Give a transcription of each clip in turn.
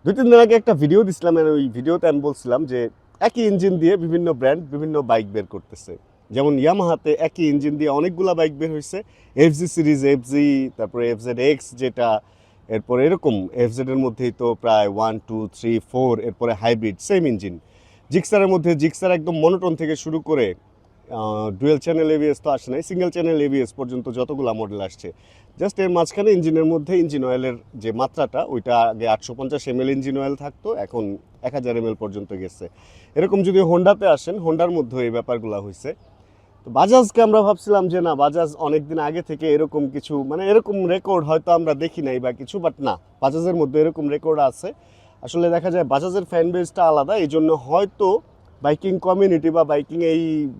2-3 দিন আগে একটা ভিডিও দিছিলাম, ওই ভিডিওতে আমি বলছিলাম যে একই ইঞ্জিন দিয়ে বিভিন্ন ব্র্যান্ড বিভিন্ন বাইক বের করতেছে। যেমন ইয়ামাহাতে একই ইঞ্জিন দিয়ে অনেকগুলা বাইক বের হয়েছে, এফজি সিরিজ, এফজি, তারপরে এফজেড এক্স যেটা, এরপর এরকম এফজেড এর মধ্যেই তো প্রায় 1, 2, 3, 4, এরপরে হাইব্রিড সেম ইঞ্জিন। জিক্সারের মধ্যে জিক্সার একদম মনোটন থেকে শুরু করে ডুয়েল চ্যানেল এবিএস তো আসে নাই, সিঙ্গেল চ্যানেল এবিএস পর্যন্ত যতগুলো মডেল আসছে, জাস্ট এর মাঝখানে ইঞ্জিনের মধ্যে ইঞ্জিন অয়েলের যে মাত্রাটা, ওইটা আগে 850 ml ইঞ্জিন অয়েল থাকতো, এখন 1000 ml পর্যন্ত গেছে। এরকম যদি হোন্ডাতে আসেন, হোন্ডার মধ্যে এই ব্যাপারগুলো হয়েছে। তো বাজাজকে আমরা ভাবছিলাম যে না, বাজাজ অনেকদিন আগে থেকে এরকম কিছু, মানে এরকম রেকর্ড হয়তো আমরা দেখি নাই বা কিছু, বাট না, বাজাজের মধ্যে এরকম রেকর্ড আছে। আসলে দেখা যায় বাজাজের ফ্যান বেসটা আলাদা, এই জন্য হয়তো বাইকিং কমিউনিটি বা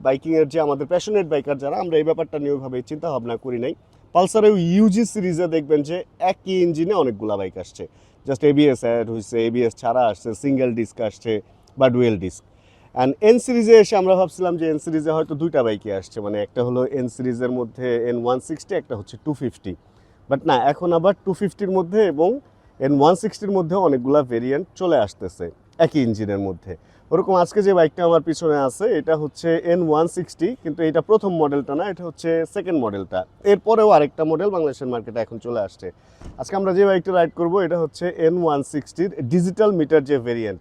বাইকিংয়ের যে আমাদের প্যাশনেট বাইকার যারা, আমরা এই ব্যাপারটা নিয়ে ওইভাবে চিন্তা ভাবনা করি নাই। পালসারের ইউজি সিরিজে দেখবেন যে একই ইঞ্জিনে অনেকগুলা বাইক আসছে, জাস্ট এবিএস অ্যাড হয়েছে, এবিএস ছাড়া আসছে, সিঙ্গেল ডিস্ক আসছে বা ডুয়েল ডিস্ক। অ্যান্ড এন সিরিজে এসে আমরা ভাবছিলাম যে এন সিরিজে হয়তো দুইটা বাইকই আসছে, মানে একটা হলো এন সিরিজের মধ্যে N160, একটা হচ্ছে 250, বাট না, এখন আবার 250-র মধ্যে এবং N160-র মধ্যে অনেকগুলা ভেরিয়েন্ট চলে আসতেছে একই ইঞ্জিনের মধ্যে। ওরকম আজকে যে বাইকটা আমার পিছনে আছে, এটা হচ্ছে N160, কিন্তু এটা প্রথম মডেলটা না, এটা হচ্ছে সেকেন্ড মডেলটা। এরপরেও আরেকটা মডেল বাংলাদেশের মার্কেটে এখন চলে আসছে। আজকে আমরা যে বাইকটা রাইড করবো, এটা হচ্ছে N160-র ডিজিটাল মিটার যে ভেরিয়েন্ট।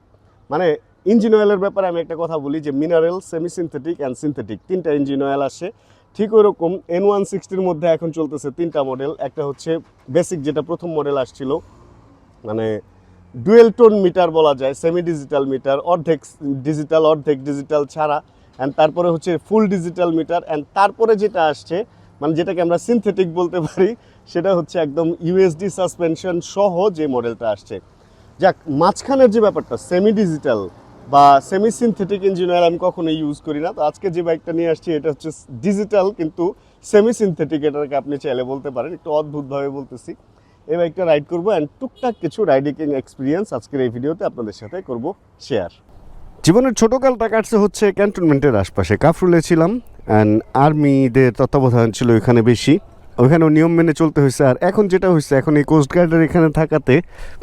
মানে ইঞ্জিন অয়েলের ব্যাপারে আমি একটা কথা বলি যে mineral, semi synthetic and synthetic, 3টা ইঞ্জিন অয়েল আসে। ঠিক ওইরকম N160-র মধ্যে এখন চলতেছে 3টা মডেল। একটা হচ্ছে বেসিক, যেটা প্রথম মডেল আসছিল, মানে ডুয়েল টোন মিটার বলা যায়, সেমি ডিজিটাল মিটার, অর্ধেক ডিজিটাল ছাড়া। অ্যান্ড তারপরে হচ্ছে ফুল ডিজিটাল মিটার। অ্যান্ড তারপরে যেটা আসছে, মানে যেটাকে আমরা সিনথেটিক বলতে পারি, সেটা হচ্ছে একদম ইউএসডি সাসপেনশন সহ যে মডেলটা আসছে। যাক, মাঝখানের যে ব্যাপারটা সেমি ডিজিটাল বা সেমি সিনথেটিক ইঞ্জিন অয়েল আমি কখনো ইউজ করি না। তো আজকে যে বাইকটা নিয়ে আসছি, এটা হচ্ছে ডিজিটাল কিন্তু সেমি সিনথেটিক, এটাকে আপনি চাইলে বলতে পারেন, একটু অদ্ভুতভাবে বলতেছি। এই বাইকটা রাইড করবো অ্যান্ড টুকটাক কিছু রাইডিং এক্সপিরিয়েন্স আজকের এই ভিডিওতে আপনাদের সাথে করব শেয়ার। জীবনের ছোটোকালটা কাটছে হচ্ছে ক্যান্টনমেন্টের আশপাশে, কাফরুলে ছিলাম, অ্যান্ড আর্মিদের তত্ত্বাবধান ছিল এখানে বেশি, ওইখানেও নিয়ম মেনে চলতে হয়েছে। আর এখন যেটা হয়েছে, এখন এই কোস্টগার্ডের এখানে থাকাতে,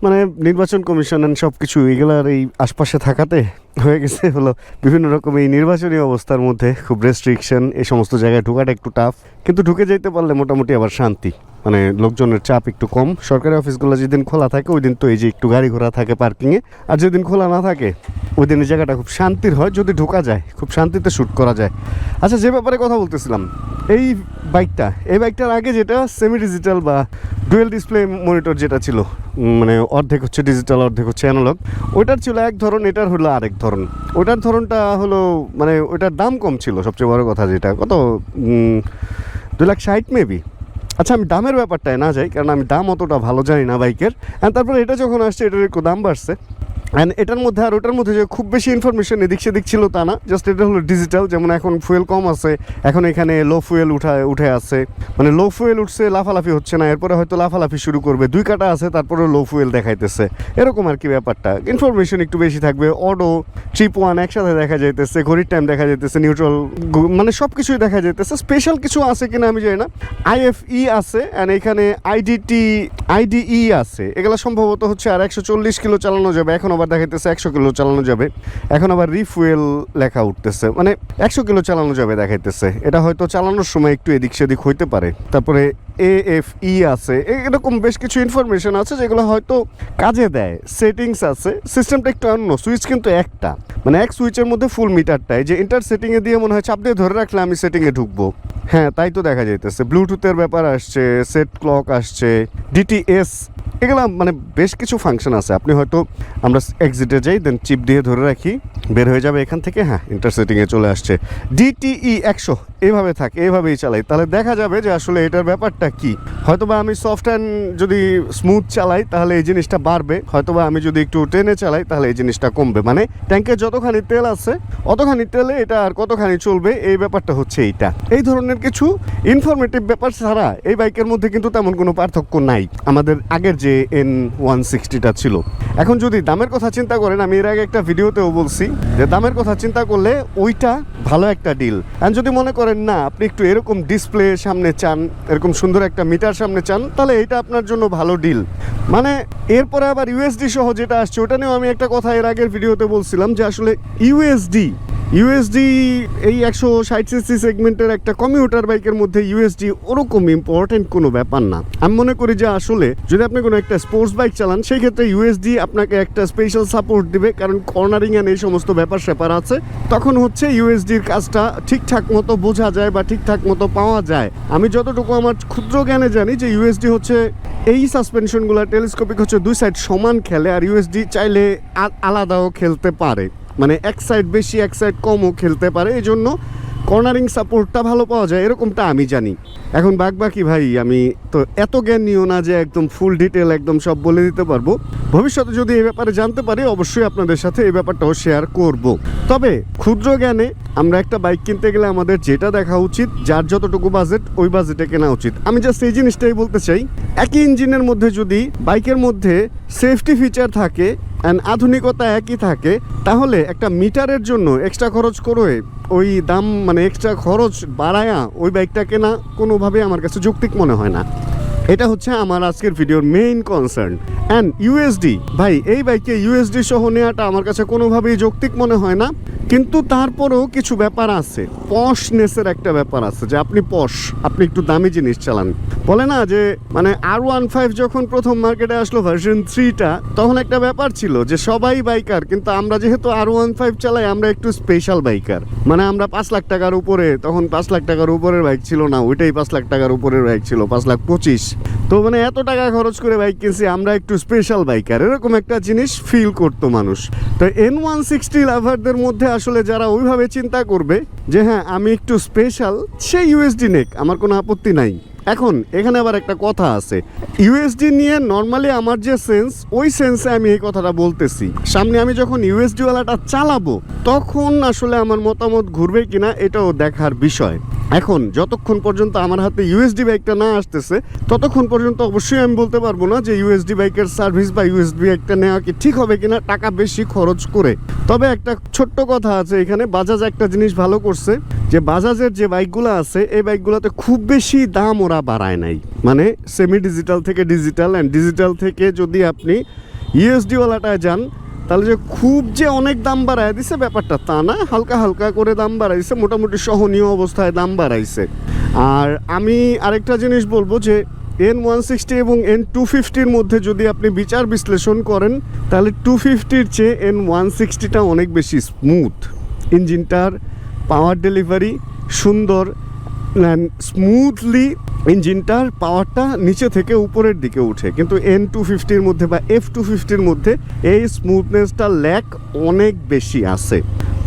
মানে নির্বাচন কমিশন অ্যান্ড সব কিছু এগুলার এই আশপাশে থাকাতে হয়ে গেছে হলো বিভিন্ন রকম এই নির্বাচনী অবস্থার মধ্যে খুব রেস্ট্রিকশন, এই সমস্ত জায়গায় ঢোকাটা একটু টাফ, কিন্তু ঢুকে যাইতে পারলে মোটামুটি আবার শান্তি, মানে লোকজনের চাপ একটু কম। সরকারি অফিসগুলো যেদিন খোলা থাকে ওই দিন তো এই যে একটু গাড়ি ঘোড়া থাকে পার্কিংয়ে, আর যেদিন খোলা না থাকে ওই দিন এই জায়গাটা খুব শান্তির হয়, যদি ঢোকা যায় খুব শান্তিতে শ্যুট করা যায়। আচ্ছা, যে ব্যাপারে কথা বলতেছিলাম, এই বাইকটার আগে যেটা সেমি ডিজিটাল বা ডুয়েল ডিসপ্লে মনিটর যেটা ছিল, মানে অর্ধেক হচ্ছে ডিজিটাল অর্ধেক হচ্ছে অ্যানালগ, ওইটার ছিল এক ধরন, এটার হলো আরেক ধরন। ওইটার ধরনটা হলো, মানে ওইটার দাম কম ছিল, সবচেয়ে বড় কথা যেটা, কত 2,60,000 মেবি। আচ্ছা, আমি দামের ব্যাপারটায় না যাই, কারণ আমি দাম অতটা ভালো জানি না বাইকের। অ্যান্ড তারপরে এটা যখন আসছে, এটার একটু দাম বাড়ছে। অ্যান্ড এটার মধ্যে আর ওটার মধ্যে যে খুব বেশি ইনফরমেশন এদিক সেদিক ছিল তা না, জাস্ট এটা হলো ডিজিটাল। যেমন এখন ফুয়েল কম আছে, এখন এখানে লো ফুয়েল উঠে আছে, মানে লো ফুয়েল উঠছে, লাফালাফি হচ্ছে না, এরপরে হয়তো লাফালাফি শুরু করবে, 2 কাটা আছে তারপরে লো ফুয়েল দেখাইতেছে, এরকম আর কি ব্যাপারটা। ইনফরমেশন একটু বেশি থাকবে, অডো, ট্রিপ 1 একসাথে দেখা যাইতেছে, ঘড়ির টাইম দেখা যাইতেছে, নিউট্রাল, মানে সব কিছুই দেখা যাইতেছে। স্পেশাল কিছু আছে কিনা আমি জানি না। IFE আছে, অ্যান্ড এখানে IDE আছে, এগুলো সম্ভবত হচ্ছে আর 140 কিলো চালানো যাবে। এখন আবার দেখাইতেছে 100 কিলো চালানো যাবে, এখন আবার রিফুয়েল লেখা উঠতেছে, মানে 100 কিলো চালানো যাবে দেখাইতেছে। এটা হয়তো চালানোর সময় একটু এদিক সেদিক হইতে পারে। তারপরে AFE আছে, এরকম বেশ কিছু ইনফরমেশন আছে যেগুলো হয়তো কাজে দেয়। সেটিংস আছে, সিস্টেমটা একটু অন্য, সুইচ কিন্তু একটা, মানে এক সুইচের মধ্যে ফুল মিটারটাই, যে ইন্টার সেটিংয়ে দিয়ে মনে হয় চাপ দিয়ে ধরে রাখলে আমি সেটিংয়ে ঢুকবো। হ্যাঁ, তাই তো দেখা যাইতেছে। ব্লুটুথের ব্যাপার আসছে, সেট ক্লক আসছে, DTS, এগুলো মানে বেশ কিছু ফাংশন আছে। আপনি হয়তো, আমরা এক্সিটে যাই, দেন চিপ দিয়ে ধরে রাখি, বের হয়ে যাবে এখান থেকে, হ্যাঁ ইন্টার সেটিংয়ে চলে আসছে। DTE 100 এইভাবে থাকে, এইভাবেই চালাই, তাহলে দেখা যাবে যে আসলে এটার ব্যাপারটা কি। হয়তোবা আমি সফট অ্যান্ড যদি স্মুথ চালাই তাহলে এই জিনিসটা বাড়বে, হয়তোবা আমি যদি একটু টেনে চালাই তাহলে এই জিনিসটা কমবে। মানে ট্যাঙ্কে যতখানি তেল আছে অতখানি তেলে এটা আর কতখানি চলবে, এই ব্যাপারটা হচ্ছে এইটা। এই ধরনের কিছু ইনফরমেটিভ ব্যাপার ছাড়া এই বাইকের মধ্যে কিন্তু তেমন কোনো পার্থক্য নাই আমাদের আগের যে যে N160টা ছিল। এখন যদি দামের কথা চিন্তা করেন, আমি এর আগে একটা ভিডিওতেও বলছি যে দামের কথা চিন্তা করলে ওইটা ভালো একটা ডিল। আর যদি মনে করেন না আপনি একটু এরকম ডিসপ্লে সামনে চান, এরকম সুন্দর একটা মিটার সামনে চান, তাহলে এটা আপনার জন্য ভালো ডিল। মানে এরপরে আবার ইউএসডি সহ যেটা আসছে ওটা নিয়েও আমি একটা কথা এর আগের ভিডিওতে বলছিলাম যে আসলে ইউএসডি এই 160cc সেগমেন্টের একটা কমিউটার বাইকের মধ্যে ইউএসডি ওরকম ইম্পর্টেন্ট কোনো ব্যাপার না। আমি মনে করি যে আসলে যদি আপনি কোনো একটা স্পোর্টস বাইক চালান সেই ক্ষেত্রে ইউএসডি আপনাকে একটা স্পেশাল সাপোর্ট দিবে, কারণ কর্নারিং এন্ড এই সমস্ত ব্যাপার স্যাপার আছে, তখন হচ্ছে ইউএসডির কাজটা ঠিকঠাক মতো বোঝা যায় বা ঠিকঠাক মতো পাওয়া যায়। আমি যতটুকু আমার ক্ষুদ্র জ্ঞানে জানি যে ইউএসডি হচ্ছে এই সাসপেনশনগুলো টেলিস্কোপিক হচ্ছে দুই সাইড সমান খেলে, আর ইউএসডি চাইলে আলাদাও খেলতে পারে, মানে এক সাইড বেশি এক সাইড কমও খেলতে পারে, এই জন্য কর্নারিং সাপোর্টটা ভালো পাওয়া যায় এরকমটা আমি জানি। এখন বাকি ভাই আমি তো এত জ্ঞান নিও না যে একদম ফুল ডিটেল একদম সব বলে দিতে পারবো। ভবিষ্যতে যদি এই ব্যাপারে জানতে পারি অবশ্যই আপনাদের সাথে এই ব্যাপারটাও শেয়ার করব। তবে ক্ষুদ্র জ্ঞানে আমরা একটা বাইক কিনতে গেলে আমাদের যেটা দেখা উচিত, যার যতটুকু বাজেট ওই বাজেটে কেনা উচিত। আমি জাস্ট এই জিনিসটাই বলতে চাই, একই ইঞ্জিনের মধ্যে যদি বাইকের মধ্যে সেফটি ফিচার থাকে অ্যান্ড আধুনিকতা একই থাকে, তাহলে একটা মিটারের জন্য এক্সট্রা খরচ করে ওই দাম মানে এক্সট্রা খরচ বাড়ায়া ওই বাইকটা কেনা কোনোভাবে আমার কাছে যৌক্তিক মনে হয় না। এটা হচ্ছে আমার আজকের ভিডিওর মেইন কনসার্ন। অ্যান্ড ইউএসডি ভাই, এই বাইকে ইউএসডি সহ নেওয়াটা আমার কাছে কোনোভাবেই যৌক্তিক মনে হয় না, কিন্তু তারপরেও কিছু ব্যাপার আছে, পশনেসের একটা ব্যাপার আছে যে আপনি আপনি একটু দামি জিনিস চালান। বলে না যে মানে R15 যখন প্রথম মার্কেটে আসলো ভার্সন 3টা, তখন একটা ব্যাপার ছিল যে সবাই বাইকার, কিন্তু আমরা যেহেতু R15 চালাই আমরা একটু স্পেশাল বাইকার, মানে আমরা 5 লাখ টাকার উপরে, তখন 5 লাখ টাকার উপরের বাইক ছিল না, ওইটাই 5 লাখ টাকার উপরের বাইক ছিল, 5,25,000। তো মানে এত টাকা খরচ করে বাইক কিনছি, আমরা একটু স্পেশাল বাইকার, এরকম একটা জিনিস ফিল করতো মানুষ। তো N160 লাভারদের মধ্যে আসলে যারা ওইভাবে চিন্তা করবে যে হ্যাঁ আমি একটু স্পেশাল, সেই ইউএসডি নেক, আমার কোনো আপত্তি নাই। এখন এখানে আবার একটা কথা আছে, ইউএসডি নিয়ে নর্মালি আমার যে সেন্স, ওই সেন্সে আমি এই কথাটা বলতেছি। সামনে আমি যখন ইউএসডি ওয়ালাটা চালাবো তখন আসলে আমার মতামত ঘুরবে কিনা এটাও দেখার বিষয়। এখন যতক্ষণ পর্যন্ত আমার হাতে ইউএসডি বাইকটা না আসতেছে ততক্ষণ পর্যন্ত অবশ্যই আমি বলতে পারবো না যে ইউএসডি বাইকের সার্ভিস বা ইউএসডি বাইকটা নেওয়া কি ঠিক হবে কিনা টাকা বেশি খরচ করে। তবে একটা ছোট্ট কথা আছে এখানে, বাজাজ একটা জিনিস ভালো করছে যে বাজাজের যে বাইকগুলো আছে এই বাইকগুলোতে খুব বেশি দাম ওরা বাড়ায় নাই, মানে সেমি ডিজিটাল থেকে ডিজিটাল, অ্যান্ড ডিজিটাল থেকে যদি আপনি ইউএসডি ওয়ালাটায় যান তাহলে যে খুব যে অনেক দাম বাড়ায় দিছে ব্যাপারটা তা না, হালকা হালকা করে দাম বাড়াইছে, মোটামুটি সহনীয় অবস্থায় দাম বাড়াইছে। আর আমি আরেকটা জিনিস বলবো যে N160 এবং N250-র মধ্যে যদি আপনি বিচার বিশ্লেষণ করেন তাহলে 250-র চেয়ে N160টা অনেক বেশি স্মুথ। ইঞ্জিনটার পাওয়ার ডেলিভারি সুন্দর, স্মুথলি ইঞ্জিনটার পাওয়ারটা নিচে থেকে উপরের দিকে উঠে, কিন্তু N250-র মধ্যে বা F250-র মধ্যে এই স্মুথনেসটা ল্যাক অনেক বেশি আছে।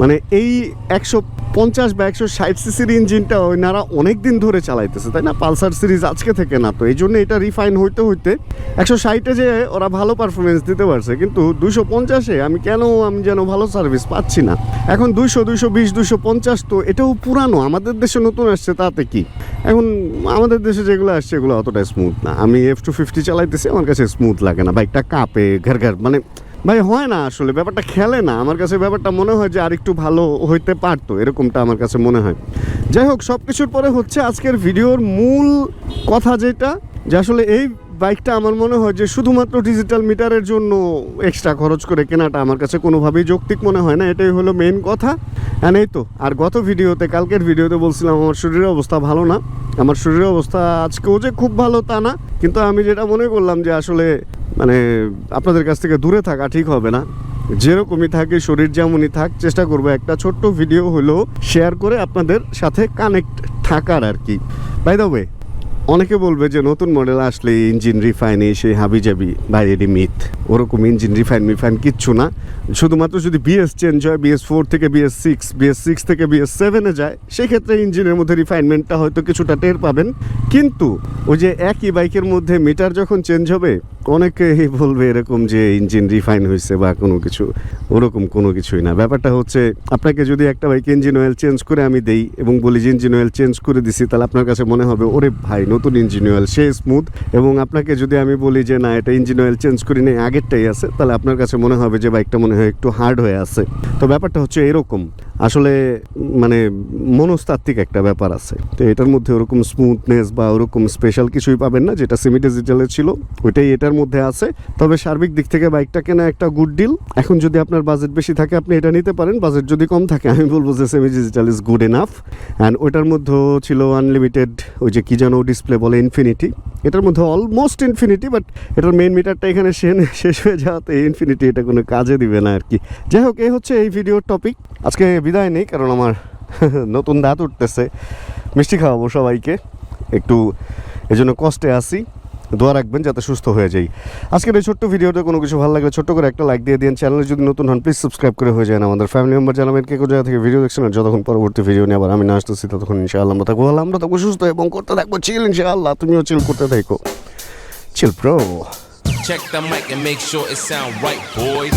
মানে এই 150 বা 160 সিসির ইঞ্জিনটা ওনারা অনেক দিন ধরে চালাইতেছে, তাই না? পালসার সিরিজ আজকে থেকে না, তো এই জন্য এটা রিফাইন হইতে 160-এ যে ওরা ভালো পারফরমেন্স দিতে পারছে, কিন্তু 250-এ আমি যেন ভালো সার্ভিস পাচ্ছি না। এখন 200, 220, 250 তো এটাও পুরানো, আমাদের দেশে নতুন আসছে তাতে কি। এখন আমাদের দেশে যেগুলো আসছে এগুলো অতটা স্মুথ না। আমি F250 চালাইতেছি, আমার কাছে স্মুথ লাগে না, বাইকটা কাঁপে ঘর মানে ভাই হয় না, আসলে ব্যাপারটা খেলে না। আমার কাছে ব্যাপারটা মনে হয় যে আরেকটু ভালো হইতে পারতো, এরকমটা আমার কাছে মনে হয়। যাই হোক, সব কিছুর পরে হচ্ছে আজকের ভিডিওর মূল কথা যেটা, যে আসলে এই বাইকটা আমার মনে হয় যে শুধুমাত্র ডিজিটাল মিটারের জন্য এক্সট্রা খরচ করে কেনাটা আমার কাছে কোনোভাবেই যৌক্তিক মনে হয় না। এটাই হলো মেইন কথা। অ্যান্ড এই তো, আর গত ভিডিওতে, কালকের ভিডিওতে বলছিলাম আমার শরীরের অবস্থা ভালো না। আমার শরীরের অবস্থা আজকেও যে খুব ভালো তা না, কিন্তু আমি যেটা মনে করলাম যে আসলে মানে আপনাদের কাছ থেকে দূরে থাকা ঠিক হবে না। যেরকমই থাকে, শরীর যেমনই থাক, চেষ্টা করবো একটা ছোট্ট ভিডিও হলেও শেয়ার করে আপনাদের সাথে কানেক্ট থাকার আর কি। বাই দ্য ওয়ে, অনেকে বলবে যে নতুন মডেল আসলে ইঞ্জিন রিফাইনে সেই হাবিজাবি, ভাই এটি মিথ। ওরকম ইঞ্জিন রিফাইন কিচ্ছু না। শুধুমাত্র যদি BS চেঞ্জ হয়, BS4 থেকে BS6 থেকে BS7-এ যায়, সেক্ষেত্রে ইঞ্জিনের মধ্যে রিফাইনমেন্টটা হয়তো কিছুটা টের পাবেন। কিন্তু ওই যে একই বাইকের মধ্যে মিটার যখন চেঞ্জ হবে, অনেকেই বলবে এরকম যে ইঞ্জিন রিফাইন হয়েছে বা কোনো কিছু, ওরকম কোনো কিছুই না। ব্যাপারটা হচ্ছে, আপনাকে যদি একটা বাইক ইঞ্জিন অয়েল চেঞ্জ করে আমি দেই এবং বলি যে ইঞ্জিন অয়েল চেঞ্জ করে দিছি, তাহলে আপনার কাছে মনে হবে ওরে ভাই নতুন ইঞ্জিন অয়েল সে স্মুথ, এবং আপনাকে যদি আমি বলি যে না এটা ইঞ্জিন অয়েল চেঞ্জ করি নেই আগেরটাই আছে, তাহলে আপনার কাছে মনে হবে যে বাইকটা মনে হয় একটু হার্ড হয়ে আছে। তো ব্যাপারটা হচ্ছে এরকম, আসলে মানে মনস্তাত্ত্বিক একটা ব্যাপার আছে। তো এটার মধ্যে ওরকম স্মুথনেস বা ওরকম স্পেশাল কিছুই পাবেন না, যেটা সেমি ডিজিটালে ছিল ওইটাই এটার মধ্যে আছে। তবে সার্বিক দিক থেকে বাইকটা কেনা একটা গুড ডিল। এখন যদি আপনার বাজেট বেশি থাকে আপনি এটা নিতে পারেন, বাজেট যদি কম থাকে আমি বলবো যে semi digital is good enough. And ওইটার মধ্যেও ছিল আনলিমিটেড ওই যে কী যেন ডিসপ্লে বলে ইনফিনিটি, এটার মধ্যে অলমোস্ট ইনফিনিটি, বাট এটার মেইন মিটারটা এখানে শেষ হয়ে যাওয়াতে ইনফিনিটি এটা কোনো কাজে দিবে না আর কি। যাই হোক, এই হচ্ছে এই ভিডিওর টপিক। আজকে বিদায় নেই, কারণ আমার নতুন দাঁত উঠতেছে, মিষ্টি খাওয়াবো সবাইকে, একটু এজন্য কষ্টে আসি। দোয়া রাখবেন যাতে সুস্থ হয়ে যাই। আজকের এই ছোট্ট ভিডিওতে কোনো কিছু ভালো লাগলে ছোট্ট করে একটা লাইক দিয়ে দিন। চ্যানেলে যদি নতুন হন প্লিজ সাবস্ক্রাইব করে হয়ে যান। আমাদের ফ্যামিলি মেম্বার জানাবেন কে কোন জায়গা থেকে ভিডিও দেখছেন, আর যতক্ষণ পরবর্তী ভিডিও নিয়ে আবার আমি না আসতেছি ততক্ষণ ইনশাআল্লাহ আমরা থাকবো সুস্থ এবং করতে থাকবো চিল। ইনশাআল্লাহ তুমিও চিল করতে থাকো। চিল pro. Check the mic and make sure it sound right, boys.